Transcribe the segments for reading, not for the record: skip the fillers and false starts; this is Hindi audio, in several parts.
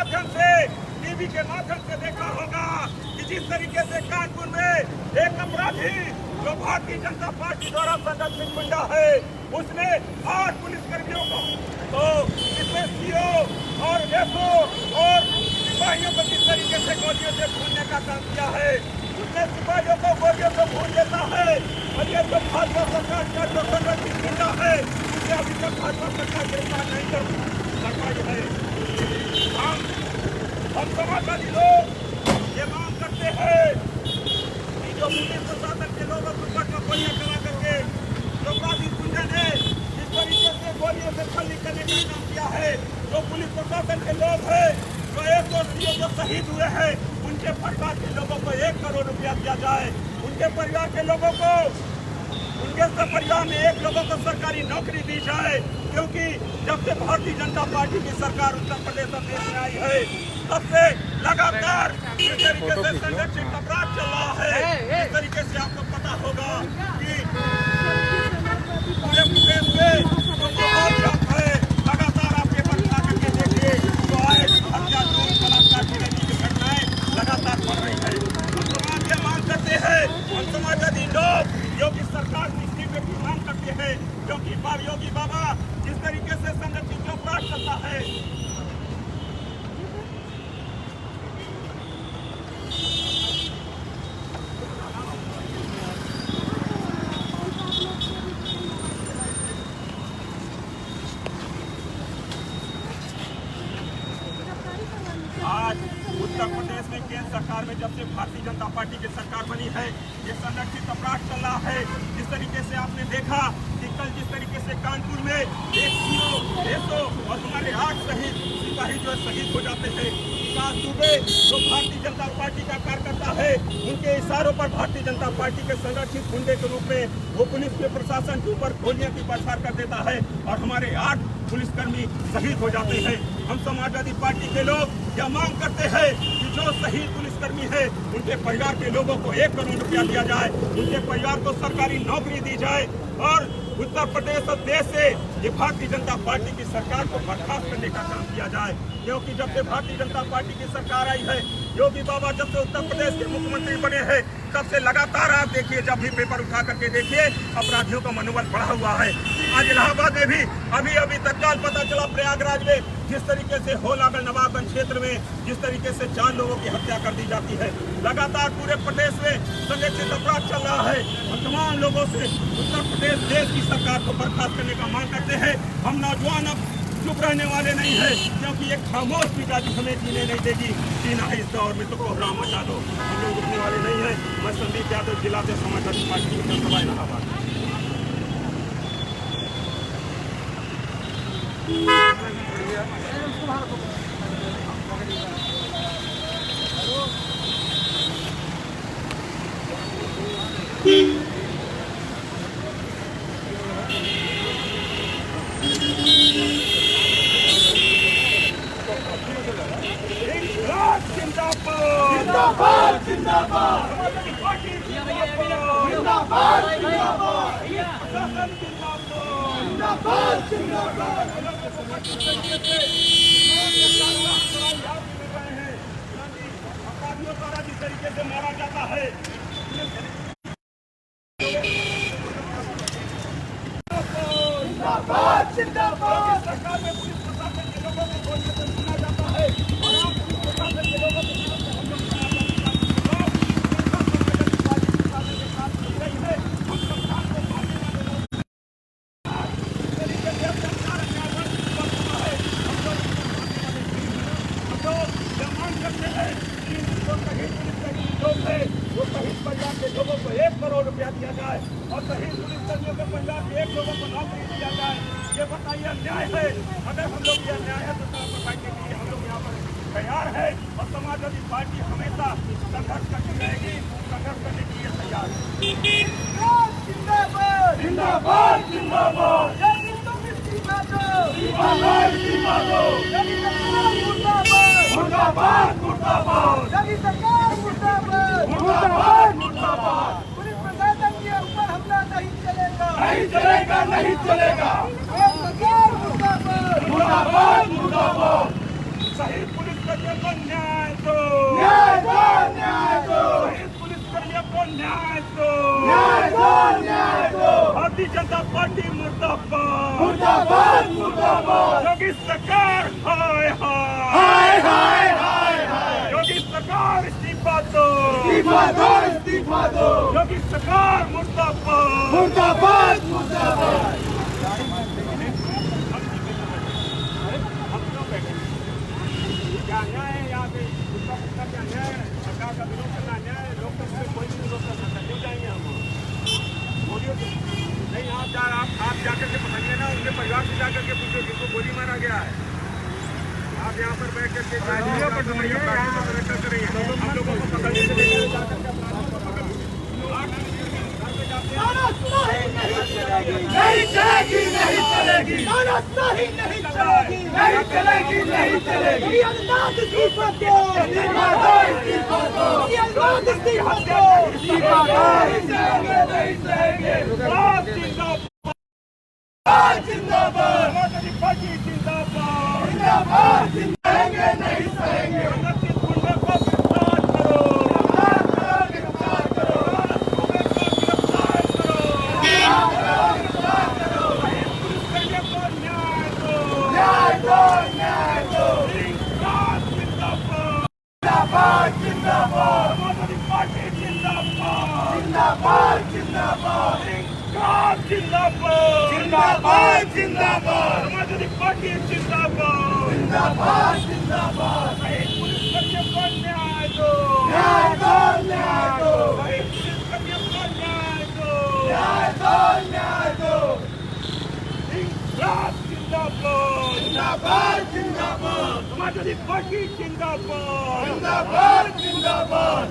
माध्यम से, टीवी के माध्यम से देखा होगा कि जिस तरीके से कानपुर में एक अपराधी जो भारतीय जनता पार्टी द्वारा संरक्षित गुंडा है, उसने 8 पुलिसकर्मियों को, तो इसमें सीओ और एसओ और सिपाहियों को किस तरीके से गोलियों से भूनने का काम किया है। उसने सिपाहियों को गोलियों से भून देता है और ये जो भाजपा सरकार का जो संरक्षित गुंडा है, उसे अभी तक भाजपा सरकार गिरफ्तार नहीं कर पाई है। हम समाजवादी लोग ये मांग करते हैं कि जो पुलिस प्रशासन के लोगों के ऊपर गोलियां चला करके जो अपराधी गुंडे ने इस तरीके से गोलियों से छलनी करने का काम किया है, जो पुलिस प्रशासन के लोग हैं, जो एक जो शहीद हुए हैं, उनके परिवार के लोगों को 1 करोड़ रुपया दिया जाए। उनके परिवार के लोगों को, उनके सब परिवार में 1 लोगों को सरकारी नौकरी दी जाए, क्योंकि जब से भारतीय जनता पार्टी की सरकार उत्तर प्रदेश और देश में आई है, तब से लगातार इस तरीके से संरक्षित अपराध चल रहा है। इस तरीके से आपको पता होगा कि पूरे प्रदेश में जो माहौल है, लगातार आप ये बता करके देखिए, तो आए हत्या, चोरी, बलात्कार की घटनाएं लगातार बढ़ रही है। हम समाज ये मांग करते हैं, हम समाजवादी लोग योगी सरकार से इस्तीफे की मांग करते हैं, क्योंकि योगी बाबा जिस तरीके से संरक्षित जो अपराध करता है, आज उत्तर प्रदेश में केंद्र सरकार में जब से भारतीय जनता पार्टी की सरकार बनी है, ये संरक्षित अपराध चल रहा है। जिस तरीके से आपने देखा कि कल जिस तरीके से कानपुर में एक सीओ, एसओ और हमारे 8 सिपाही जो शहीद हो जाते हैं। विकास दुबे जो भारतीय जनता पार्टी का कार्यकर्ता है, उनके इशारों पर भारतीय जनता पार्टी के संरक्षित गुंडे के रूप में वो पुलिस के प्रशासन के ऊपर गोलियां की बौछार कर देता है और हमारे 8 पुलिसकर्मी शहीद हो जाते हैं। हम समाजवादी पार्टी के लोग यह मांग करते हैं कि जो शहीद पुलिसकर्मी है, उनके परिवार के लोगों को 1 करोड़ रुपया दिया जाए, उनके परिवार को सरकारी नौकरी दी जाए और उत्तर प्रदेश और देश से ये भारतीय जनता पार्टी की सरकार को बर्खास्त करने का काम किया जाए। क्योंकि जब से भारतीय जनता पार्टी की सरकार आई है, योगी बाबा जब से उत्तर प्रदेश के मुख्यमंत्री बने हैं, तब से लगातार आप देखिए, जब भी पेपर उठा करके देखिए, अपराधियों का मनोबल बढ़ा हुआ है। आज इलाहाबाद में भी अभी तत्काल पता चला, प्रयागराज में जिस तरीके से होलागढ़ नवाबगंज क्षेत्र में जिस तरीके से 4 लोगों की हत्या कर दी जाती है। लगातार पूरे प्रदेश में संरक्षित अपराध चल रहा है। हम तमाम लोगों से उत्तर प्रदेश देश की सरकार को बर्खास्त करने का मांग करते हैं। हम नौजवान अब चुप रहने वाले नहीं है, क्योंकि एक खामोश मिजाजी हमें जीने नहीं देगी। जीना है इस दौर में तो कोहराम मचा दो, हम लोग रुकने वाले नहीं है। मैं संदीप यादव, जिला से समाजवादी पार्टी की जनसभा इलाहाबाद। जिंदाबाद जिंदाबाद अपराधियों द्वारा जिस तरीके से मारा जाता है, जिंदाबाद जिंदाबाद सरकार में पुलिस प्रशासन के लोगों को गोलियों से सुना जाता है और आप पुलिस प्रशासन के लोगों को लोगों को 1 करोड़ रुपया दिया जाए और शहीद पुलिसकर्मियों के परिवार के 1 लोगों को नौकरी दिया जाए। ये बताइए अन्याय है। अगर हम लोग ये अन्याय है तो बताने के लिए हम लोग यहाँ पर तैयार है और समाजवादी पार्टी हमेशा संघर्ष करती रहेगी, संघर्ष करने के लिए तैयार है। जिंदाबाद जिंदाबाद जिंदाबाद मुर्दाबाद मुर्दाबाद पुलिस प्रशासन के ऊपर हमला नहीं चलेगा, नहीं चलेगा, नहीं चलेगा। मुर्दाबाद मुर्दाबाद मुर्दाबाद। शहीद पुलिसकर्मियों दो न्याय दो न्याय दो भारतीय जनता पार्टी मुर्दाबाद मुर्दाबाद मुर्दाबाद योगी सरकार हाय हाय हाय हाय हाय हाय योगी सरकार इस्तीफा दो इस्तीफा दो योगी सरकार मुर्दाबाद मुर्दाबाद मुर्दाबाद हम क्यों बैठे क्या न्याय है यहाँ पे उसका क्या न्याय है सरकार का विरोध करना न्याय है लोकतंत्र में कोई भी विरोध कर सकता क्यों जाएंगे हम बोलिए तो नहीं आप जाकर के पकड़िए ना उनके परिवार से जाकर के पूछो जिनको गोली मारा गया है आप यहाँ पर बैठ करके हम लोगों को पकड़ने से लेकर जाकर के नहीं चलेगी नहीं चलेगी नहीं चलेगी नहीं चलेगी नहीं चलेगी इस्तीफा दो इस्तीफा दो इस्तीफा दो इस्तीफा दो इस्तीफा दो नहीं सहेंगे जिंदाबाद समाजवादी पार्टी जिंदाबाद जिंदाबाद सहेंगे नहीं सहेंगे संरक्षित गुंडा को गिरफ्तार करो गिरफ्तार करो पुलिसकर्मियों को न्याय दो न्याय दो न्याय दो इंसाफ जिंदाबाद जिंदाबाद जिंदाबाद समाजवादी पार्टी जिंदाबाद जिंदाबाद जिंदाबाद इंसाफ जिंदाबाद जिंदाबाद जिंदाबाद समाजवादी पार्टी जिंदाबाद जिंदाबाद जिंदाबाद पुलिसकर्मियों को न्याय दो न्याय दो न्याय दो पुलिसकर्मियों को न्याय दो न्याय दो न्याय दो इंसाफ जिंदाबाद जिंदाबाद जिंदाबाद समाजवादी पार्टी जिंदाबाद जिंदाबाद जिंदाबाद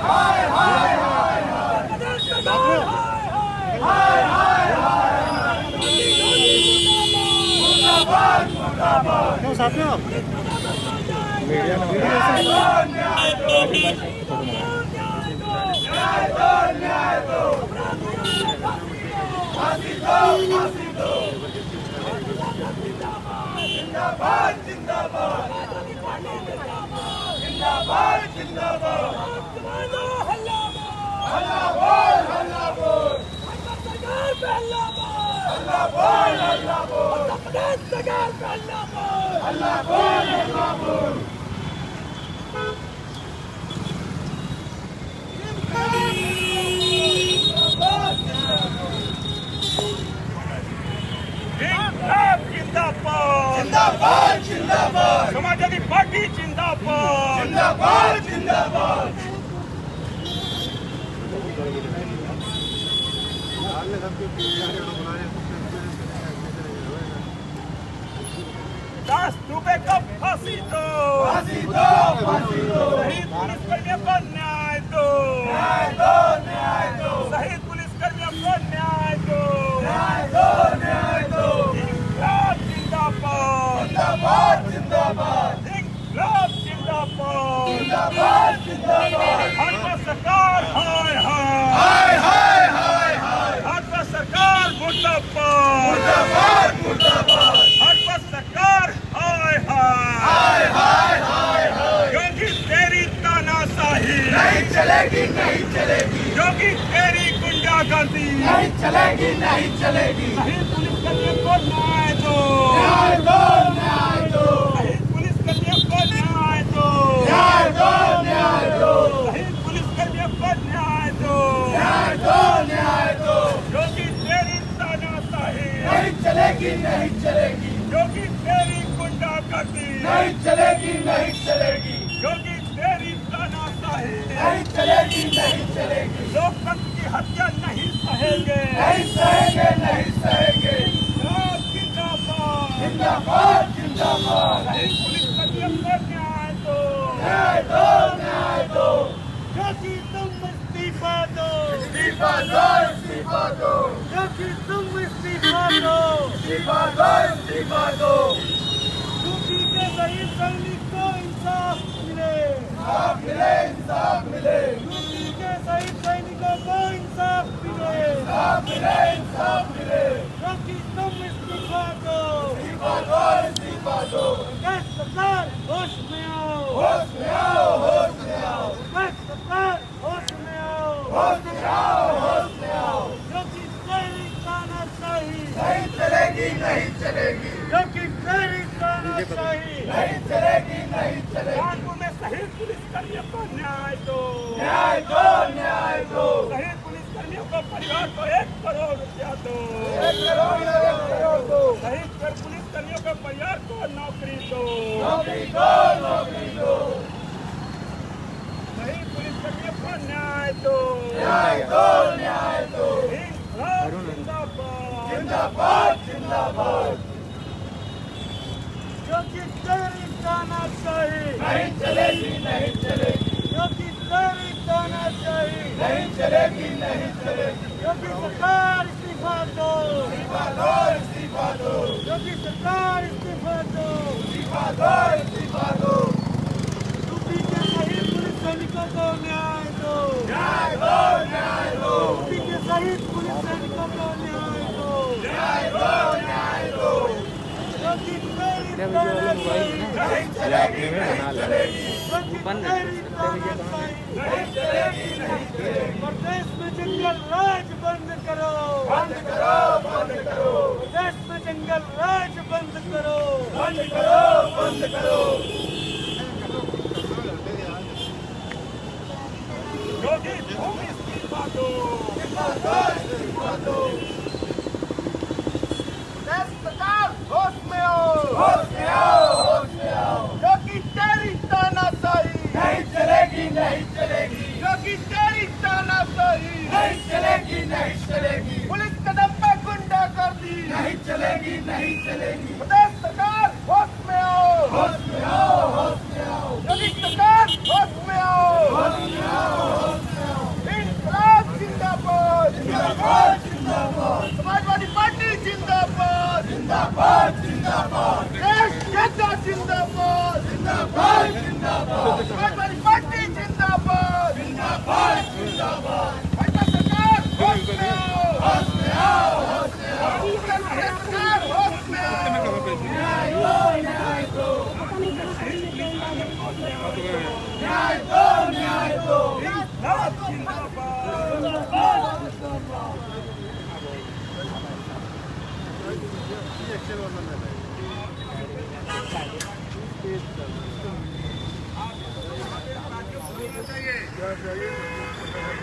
हाय हाय हाय हाय हाय हाय मुर्दाबाद मुर्दाबाद क्यों साथ में आप न्याय दो न्याय दो न्याय दो न्याय दो फांसी दो फांसी दो जिंदाबाद जिंदाबाद जिंदाबाद जिंदाबाद हल्ला बोल हल्ला बोल हल्ला बोल हल्ला बोल हल्ला बोल हल्ला बोल इंसाफ जिंदाबाद जिंदाबाद जिंदाबाद समाजवादी पार्टी जिंदाबाद जिंदाबाद जिंदाबाद दास दुबे को फांसी दो फांसी दो फांसी दो शहीद पुलिसकर्मियों को न्याय दो न्याय दो न्याय दो शहीद पुलिसकर्मियों को न्याय दो न्याय दो न्याय दो इंसाफ जिंदाबाद जिंदाबाद जिंदाबाद इंसाफ जिंदाबाद जिंदाबाद जिंदाबाद भाजपा सरकार हाय हाय हाय हाय हाय हाय भाजपा सरकार मुर्दाबाद मुर्दाबाद मुर्दाबाद भाजपा सरकार हाय हाय हाय हाय हाय हाय क्योंकि तेरी तानाशाही नहीं चलेगी नहीं चलेगी क्योंकि तेरी गुंडागर्दी नहीं चलेगी नहीं चलेगी शहीद पुलिसकर्मियों को न्याय दो न्याय दो न्याय दो शहीद पुलिसकर्मियों को न्याय दो न्याय दो न्याय दो शहीद पुलिसकर्मियों को न्याय दो न्याय दो न्याय दो क्योंकि तेरी तानाशाही नहीं चलेगी नहीं चलेगी क्योंकि तेरी गुंडागर्दी नहीं चलेगी नहीं चलेगी क्योंकि तेरी तानाशाही नहीं चलेगी नहीं चलेगी लोकतंत्र की हत्या नहीं सहेंगे नहीं सहेंगे नहीं सहेंगे इंसाफ जिंदाबाद जिंदाबाद जिंदाबाद शहीद पुलिसकर्मियों को न्याय दो न्याय दो न्याय दो क्योंकि तुम इस्तीफा दो इस्तीफा दो इस्तीफा दो क्योंकि तुम इस्तीफा दो इस्तीफा दो इस्तीफा दो यूपी के शहीद सैनिक को इंसाफ मिले इंसाफ मिले इंसाफ मिले यूपी के शहीद सैनिकों को इंसाफ मिले इंसाफ मिले इंसाफ मिले क्योंकि तुम इस्तीफा दो इस्तीफा दो इस्तीफा दो सरकार होश में आओ होश में आओ होश में आओ सरकार होश होश में आओ। योगी तेरी तानाशाही नहीं चलेगी, नहीं चलेगी। योगी तेरी तानाशाही नहीं चलेगी, नहीं चलेगी। कानपुर में शहीद पुलिसकर्मियों को न्याय दो, न्याय दो, न्याय दो। शहीद पुलिसकर्मियों को परिवार को 1 करोड़ रुपया दो, 1 करोड़ दो। शहीद पुलिसकर्मियों को परिवार को नौकरी दो, नौकरी दो, नौकरी दो। शहीद पुलिसकर्मियों को न्याय दो, न्याय दो, न्याय दो। इंकलाब जिंदाबाद, जिंदाबाद, जिंदाबाद। योगी तेरी तानाशाही नहीं चलेगी, नहीं चलेगी। योगी तेरी तानाशाही नहीं चलेगी, नहीं चलेगी। योगी सरकार इस्तीफा दो, इस्तीफा दो, इस्तीफा दो। योगी सरकार इस्तीफा दो, इस्तीफा दो, इस्तीफा दो। यूपी के शहीद पुलिस सैनिकों को न्याय दो, न्याय दो, न्याय दो। यूपी के शहीद पुलिस सैनिकों को न्याय दो, न्याय दो, न्याय दो। योगी तेरी तानाशाही नहीं चलेगी, नहीं चलेगी। योगी तेरी तानाशाही नहीं चलेगी, नहीं चलेगी। प्रदेश में जंगल राज बंद करो, बंद करो, बंद करो। प्रदेश में जंगल राज बंद करो, बंद करो, बंद करो। योगी तुम इस्तीफा दो, इस्तीफा दो, इस्तीफा दो। सरकार होश में आओ, होश में आओ, होश में आओ। योगी तेरी तानाशाही नहीं चलेगी, नहीं चलेगी। योगी तेरी तानाशाही नहीं चलेगी, नहीं चलेगी। पुलिस कदम पे गुंडागर्दी नहीं चलेगी, नहीं चलेगी। प्रदेश सरकार होश में आओ, होश में आओ, होश में आओ। योगी सरकार होश में आओ, होश में आओ, होश में आओ। इंकलाब जिंदाबाद, जिंदाबाद, जिंदाबाद। समाजवादी पार्टी जिंदाबाद, जिंदाबाद, जिंदाबाद। देश जनता जिंदाबाद, जिंदाबाद, जिंदाबाद। समाजवादी पार्टी जिंदाबाद, जिंदाबाद, जिंदाबाद। भाजपा सरकार होश में आओ, होश में आओ, होश में आओ। सरकार होश में आओ। न्याय दो, न्याय दो। न्याय दो, न्याय दो। इंकलाब जिंदाबाद, जिंदाबाद, जिंदाबाद।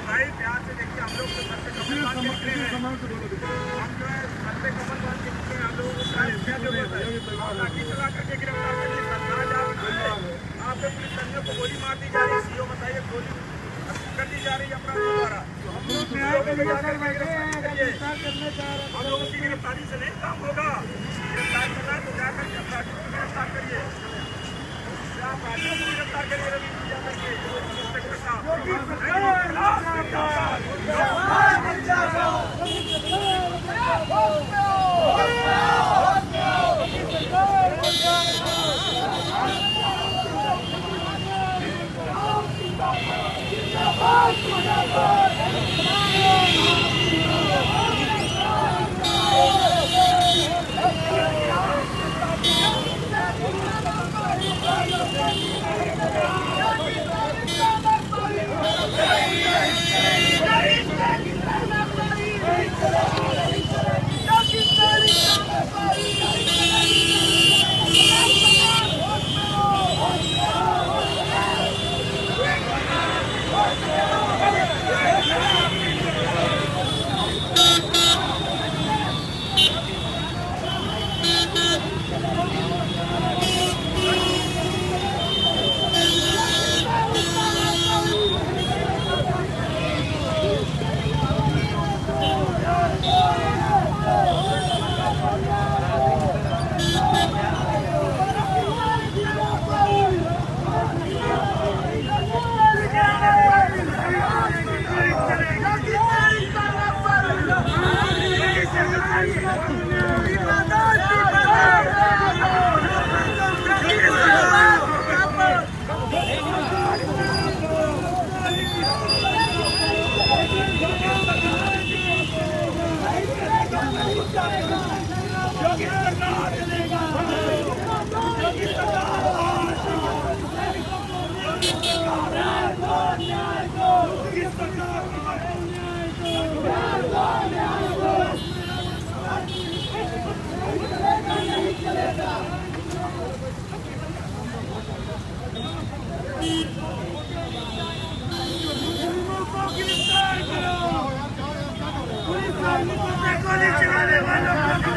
भाई प्यार से देखिए, हम लोग तो सर पे कमल बांध के निकले हैं। हम जो है सर पे कमल बांध के निकले हैं। हम लोगों को क्या जरूरत है? लाठी चला करके गिरफ्तार करने सरकार जा रही है। आप पे पुलिसकर्मियों को गोली मार दी जा रही है। सीओ बताइए, गोली कर दी जा रही है अपराधियों द्वारा। हम लोग न्याय के लिए गिरफ्तार करने जा रहे हैं। हम लोगों की गिरफ्तारी से नहीं काम होगा। गिरफ्तार करना है तो जाकर के अपराधियों को गिरफ्तार करिए। अपराधियों को गिरफ्तार करिए। रवि यादव के इंस्पेक्टर साहब। सरकार गोली चलाने वालों को